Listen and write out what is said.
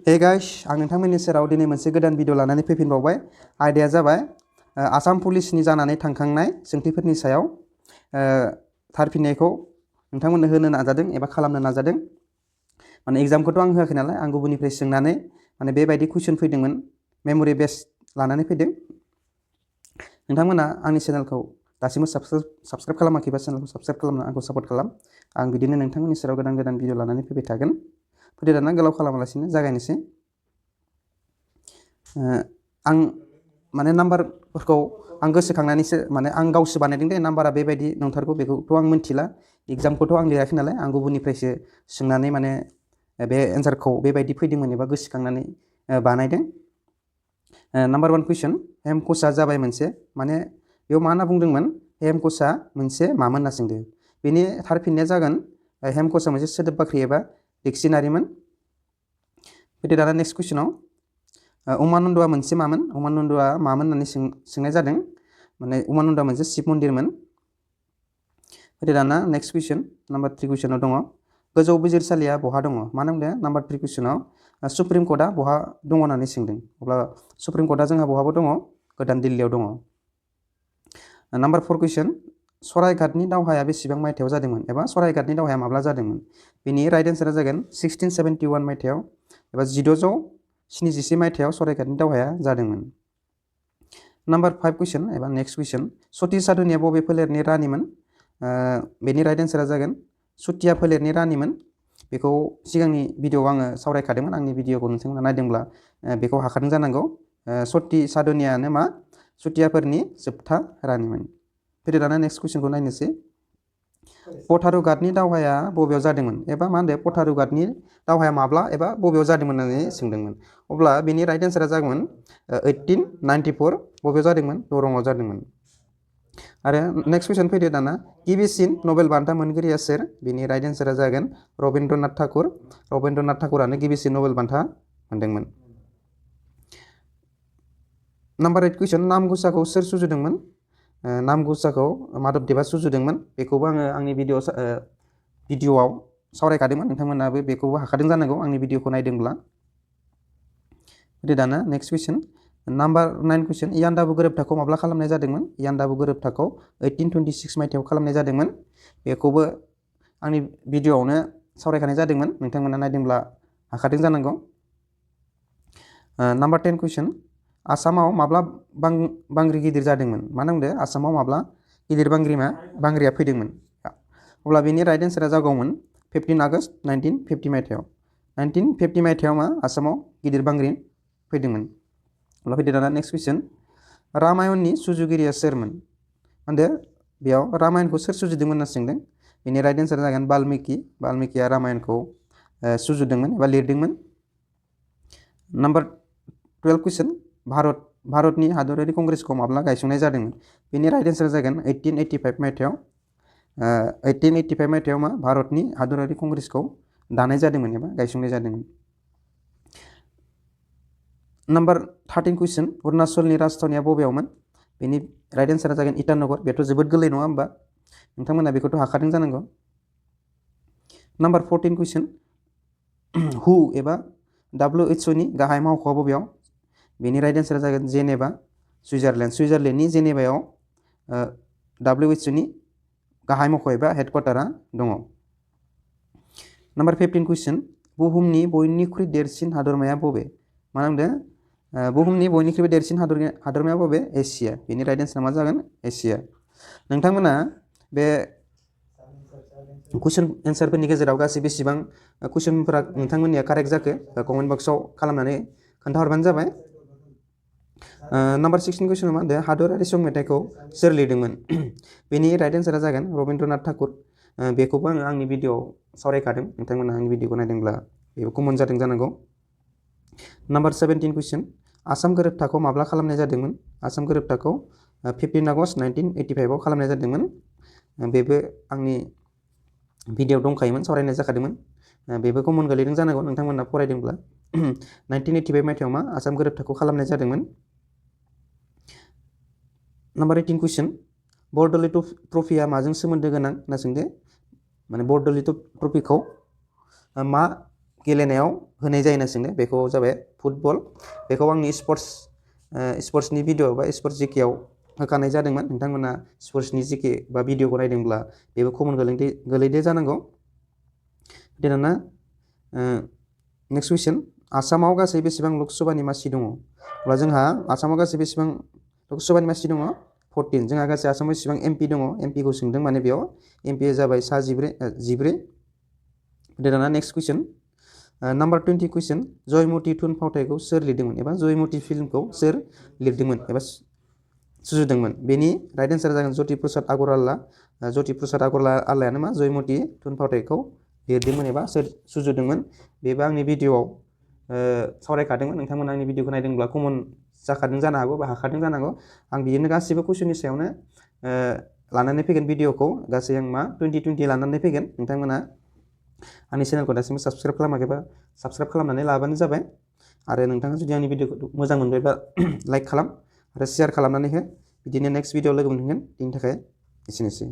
Hey guys आं नोंथांमोननि सेराव दिनै मोनसे गोदान भिडिअ लानानै फैफिनबावबाय। आयदाया जाबाय आसाम पुलिसनि जानानै थांखांनाय सोंथिफोरनि सायाव थारफिननायखौ नोंथांमोननो होनो नाजादों एबा खालामनो नाजादों। माने एग्जामखौथ' आं होआखै नालाय, आं गुबुननिफ्राय सोंनानै माने बेबायदि कुइसन फैदोंमोन, मेमरि बेस लानानै फैदों। नोंथांमोना आंनि चेनेलखौ दासिमबो साबस्क्राइब खालामाखैबा चेनेलखौ साबस्क्राइब खालामना आंखौ सापर्ट खालाम। आं बिदिनो नोंथांमोननि सेराव गोदान गोदान भिडिअ लानानै फैबाय थागोन। फैदो दाना गोलाव खालामालासिनो जागायनोसै। आं माने नाम्बारफोरखौ आं गोसोखांनानैसो माने आं गावसो बानायदों दे, नाम्बारा बेबायदि नंथारगौ बेखौथ' आं मिन्थिला। एग्जामखौथ' आं लिराखै नालाय, आं गुबुननिफ्रायसो सोंनानै माने बे एन्सारखौ बेबायदि फैदोंमोन एबा गोसोखांनानै बानायदों। नाम्बार 1 कुइसन, हेमक'सआ जाबाय मोनसे, माने बेयाव मा होनना बुंदोंमोन, हेमक'सआ मोनसे मामोन होनना सोंदों। बेनि थारफिननाया जागोन हेमक'सआ मोनसे सोदोब बाख्रि एबा डिक्सिनारिमोन। फैदो दाना नेक्स्ट कुइसनाव, उमानन्दआ मोनसे मामोन, उमानन्दआ मामोन होननानै सोंनाय जादों। माने उमानन्दआ मोनसे शिब मन्दिरमोन। फैदो दाना नेक्स्ट कुइसन, नाम्बार 3 कुइसनाव दङ, गोजौ बिजिरसालिया बहा दङ। मा होनदों नाम्बार 3 कुइसनाव, सुप्रिम कर्टआ बहा दङ होननानै सोंदों। अब्ला सुप्रिम कर्टआ जोंहा बहाबो दङ, गोदान दिल्लीयाव दङ। नाम्बार 4 कुइसन, सरायघाटनि दावहाया बेसेबां मायथाइयाव जादोंमोन एबा सरायघाटनि दावहाया माब्ला जादोंमोन। बेनि राइट एन्सारा जागोन 1671 मायथाइयाव एबा 1677 मायथाइयाव सरायघाटनि दावहाया जादोंमोन। नाम्बार 5 कुइसन एबा नेक्स्ट कुइसन, सती साधुनिया बबे फोलेरनि रानिमोन। बेनि राइट एन्सारा जागोन सुतिया फोलेरनि रानिमोन। बेखौ सिगांनि भिडिअआव आङो सावरायखादोंमोन, आंनि भिडिअखौ नोंथांमोना नायदोंब्ला बेखौ हाखादों जानांगौ। सती साधुनियानो मा सुतियाफोरनि जोबथा रानिमोन। फैदो दाना नेक्स्ट कुइसनखौ नायनोसै, पथारुघाटनि दावहाया बबेयाव जादोंमोन एबा मा होनदों पथारुघाटनि दावहाया माब्ला एबा बबेयाव जादोंमोन होननानै सोंदोंमोन। अब्ला बेनि राइट एन्सारा जागोन 1894, बबेयाव जादोंमोन, दरंआव जादोंमोन। आरो नेक्स्ट कुइसन फैदो दाना, गिबिसिन नबेल बान्था मोनगिरिया सोर। बेनि राइट एन्सारा जागोन रबीन्द्रनाथ ठाकुर। रबीन्द्रनाथ ठाकुरानो गिबिसिन नबेल बान्था मोनदोंमोन। नाम्बार 8 कुइसन, नामघुसाखौ सोर सुजुदोंमोन। नामघुसाखौ माधबदेबआ सुजुदोंमोन। बेखौबो आङो आंनि भिडिअआव सावरायखादोंमोन, नोंथांमोनाबो बेखौबो हाखादों जानांगौ आंनि भिडिअखौ नायदोंब्ला। फैदो दाना नेक्स्ट कुइसन, नाम्बार 9 कुइसन, इयान्डाबु गोरोबथाखौ माब्ला खालामनाय जादोंमोन। इयान्डाबु गोरोबथाखौ 1826 मायथाइयाव खालामनाय जादोंमोन। बेखौबो आंनि भिडिअआवनो सावरायखानाय जादोंमोन, नोंथांमोना नायदोंब्ला हाखादों जानांगौ। नाम्बार 10 कुइसन, आसामाव माब्ला बांग्रि गिदिर जादोंमोन। मा होनदों आसामाव माब्ला गिदिर बांग्रिया फैदोंमोन। अब्ला बेनि राइट एन्सारा जागौमोन 15 आगस्ट 1950 मायथाइयाव। 1950 मायथाइयाव मा आसामाव गिदिर बांग्रि फैदोंमोन। अब्ला फैदो दाना नेक्स्ट कुइसन, रामायणनि सुजुगिरिया सोरमोन। होनदो बेयाव रामायणखौ सोर सुजुदोंमोन होनना सोंदों। बेनि राइट एन्सारा जागोन बाल्मिकि। बाल्मिकिया रामायणखौ सुजुदोंमोन एबा लिरदोंमोन। नाम्बार 12 कुइसन, भारतनि हादरारि कंग्रेसखौ माब्ला गायसंनाय जादोंमोन। बेनि राइट एन्सारा जागोन 1885 मायथाइयाव। 1885 मायथाइयाव मा भारतनि हादरारि कंग्रेसखौ दानाय जादोंमोन एबा गायसंनाय जादोंमोन। नाम्बार 13 कुइसन, अरुणाचलनि राजथावनिया बबेयावमोन। बेनि राइट एन्सारा जागोन इटानगर। बेथ' जोबोद गोरलै नङा होमबा, नोंथांमोना बेखौथ' हाखादों जानांगौ। नाम्बार 14 कुइसन, हु एबा WHO नि गाहाय मावख'आ बबेयाव। बेनि राइट एन्सारा जागोन जेनेभा, सुइजारलेण्ड। सुइजारलेण्डनि जेनेभायाव WHO नि गाहाय मावख' एबा हेडक्वार्टारा दङ। नाम्बार 15 कुइसन, बुहुमनि बयनिख्रुइ देरसिन हादरमाया बबे। मा होनदों बुहुमनि बयनिख्रुइबो देरसिन हादरमाया बबे, एसिया। बेनि राइट एन्सारा मा जागोन, एसिया। नोंथांमोना बे कुइसन एन्सारफोरनि गेजेराव गासै बेसेबां कुइसनफोरा नोंथांमोननिया कारेक्ट जाखो कमेन्ट बक्सआव खालामनानै खोन्थाहरबानो जाबाय। नाम्बार 16 कुइसनाव मा होनदों हादरारि सं मेथाइखौ सोर लिरदोंमोन। बेनि राइट एन्सारा जागोन रबीन्द्रनाथ ठाकुर। बेखौबो आङो आंनि भिडिअआव सावरायखादों, नोंथांमोना आंनि भिडिअखौ नायदोंब्ला बेबो कमन जादों जानांगौ। नाम्बार 17 कुइसन, आसाम गोरोबथाखौ माब्ला खालामनाय जादोंमोन। आसाम गोरोबथाखौ 15 आगस्ट 1985 आव खालामनाय जादोंमोन। बेबो आंनि भिडिअआव दंखायोमोन, सावरायनाय जाखादोंमोन। बेबो कमन गोलैदों जानांगौ नोंथांमोना फरायदोंब्ला। 1985 मायथाइयाव मा आसाम गोरोबथाखौ खालामनाय जादोंमोन। नाम्बार 18 कुइसन, बरदलै ट्रफिया माजों सोमोन्दो गोनां होनना सोंदो। माने बरदलै ट्रफिखौ मा गेलेनायाव होनाय जायो होनना सोंदों बेखौ जाबाय फुटबल बेखौ आंनि स्पर्ट्सनि भिडिअ बा स्पर्ट्स जिकेआव होखानाय जादोंमोन नोंथांमोना स्पर्ट्सनि जिके बा भिडिअखौ नायदोंब्ला बेबो कमन गोलैदो जानांगौ देनाना नेक्स्ट कुइसन आसामाव गासै बेसेबां लकसभानि मासि दङ अब्ला जोंहा आसामाव गासै बेसेबां लकसभानि मासि दङ 14 जोंहा गासै आसामाव बेसेबां एमपि दङ एमपिखौ सोंदों माने बेयाव एमपिआ जाबाय सा 14 देनाना नेक्स्ट कुइसन नाम्बार 20 कुइसन जयमती थुनफावथायखौ सोर लिरदोंमोन एबा जयमती फिल्मखौ सोर लिरदोंमोन एबा सुजुदोंमोन बेनि राइट एन्सारा जागोन ज्योति प्रसाद आगरवालायानो मा जयमती थुनफावथायखौ लिरदोंमोन एबा सोर सुजुदोंमोन बेबो आंनि भिडिअआव सावरायखादोंमोन नोंथांमोना आंनि भिडिअखौ नायदोंब्ला कमन जाखादों जानो हागौ बा हाखादों जानो हागौ आं बिदिनो गासैबो कुइसननि सायावनो लानानै फैगोन भिडिअखौ गासै आं मा 2020 लानानै फैगोन नोंथांमोना आंनि चेनेलखौ दासिमबो साबस्क्राइब खालामाखैबा साबस्क्राइब खालामनानै लाबानो जाबाय आरो नोंथाङा जुदि आंनि भिडिअखौ मोजां मोनबायबा लाइक खालाम आरो शेयार खालामनानै हो बिदिनो नेक्स्ट भिडिअ लोगो मोनगोन बेनि थाखाय एसेनोसै